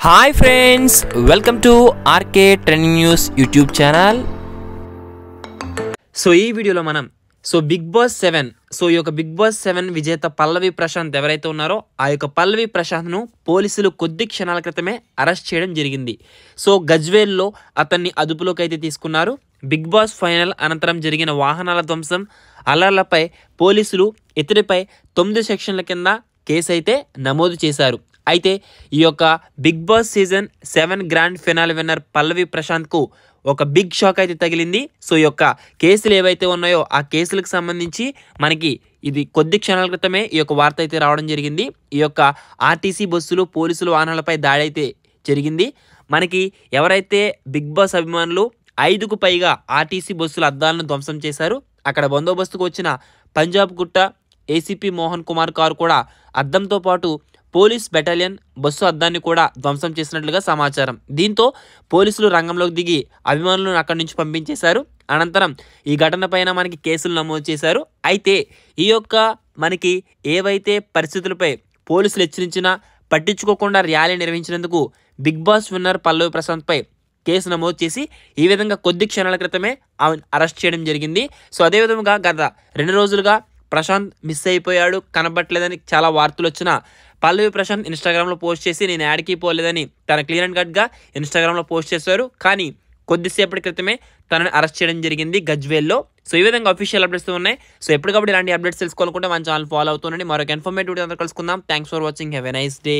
Hi friends, welcome to RK trending news YouTube channel. So ఈ వీడియోలో మనం big boss 7 ఈ యొక్క బిగ్ బాస్ 7 విజేత పల్లవి ప్రశాంత్ ఎవరైతే ఉన్నారో ఆ యొక్క పల్లవి ప్రశాంత్ను పోలీసులు కొద్ది క్షణాల క్రితమే అరెస్ట్ చేయడం జరిగింది. గజ్వేల్లో అతన్ని అదుపులోకి అయితే తీసుకున్నారు. బిగ్ బాస్ ఫైనల్ అనంతరం జరిగిన వాహనాల ధ్వంసం అల్లర్లపై పోలీసులు ఇతడిపై 9 సెక్షన్ల కింద కేసు అయితే నమోదు చేశారు. అయితే ఈ యొక్క big boss season 7 grand finale winner Pallavi ప్రశాంత్కు ఒక బిగ్ షాక్ అయితే తగిలింది. ఈ యొక్క కేసులు ఏవైతే ఉన్నాయో ఆ కేసులకు సంబంధించి మనకి ఇది కొద్ది క్షణాల క్రితమే ఈ యొక్క వార్త అయితే రావడం జరిగింది. ఈ యొక్క ఆర్టీసీ బస్సులు పోలీసుల వాహనాలపై దాడి అయితే జరిగింది. మనకి ఎవరైతే బిగ్ బాస్ అభిమానులు 5కు పైగా ఆర్టీసీ బస్సుల అద్దాలను ధ్వంసం చేశారు. అక్కడ బందోబస్తుకు వచ్చిన పంజాబ్ గుట్ట ఏసీపీ మోహన్ కుమార్ కారు కూడా అద్దంతో పాటు పోలీస్ బెటాలియన్ బస్సు అద్దాన్ని కూడా ధ్వంసం చేసినట్లుగా సమాచారం. దీంతో పోలీసులు రంగంలోకి దిగి అభిమానులను అక్కడి నుంచి పంపించేశారు. అనంతరం ఈ ఘటన పైన మనకి కేసులు నమోదు చేశారు. అయితే ఈ యొక్క మనకి ఏవైతే పరిస్థితులపై పోలీసులు హెచ్చరించినా పట్టించుకోకుండా ర్యాలీ నిర్వహించినందుకు బిగ్ బాస్ విన్నర్ పల్లవి ప్రశాంత్పై కేసు నమోదు చేసి ఈ విధంగా కొద్ది క్షణాల క్రితమే అరెస్ట్ చేయడం జరిగింది. అదేవిధంగా గత 2 రోజులుగా ప్రశాంత్ మిస్ అయిపోయాడు, కనబట్టలేదని చాలా వార్తలు వచ్చిన పల్లవి ప్రశాంత్ ఇన్స్టాగ్రామ్లో పోస్ట్ చేసి నేను యాడికి పోలేదని తన క్లియర్ అండ్ కట్గా ఇన్స్టాగ్రామ్లో పోస్ట్ చేశారు. కానీ కొద్దిసేపటి క్రితమే తనని అరెస్ట్ చేయడం జరిగింది గజ్వేల్లో. ఈ విధంగా అఫీషియల్ అప్డేట్స్ ఉన్నాయి. ఎప్పటికప్పుడు ఇలాంటి అప్డేట్స్ తెలుసుకోవాలనుకుంటే మన ఛానల్ ఫాలో అవుతుండండి. మరొక ఇన్ఫర్మేటివ్ వీడియో కలుసుకుందాం. Thanks for watching. Have a nice day.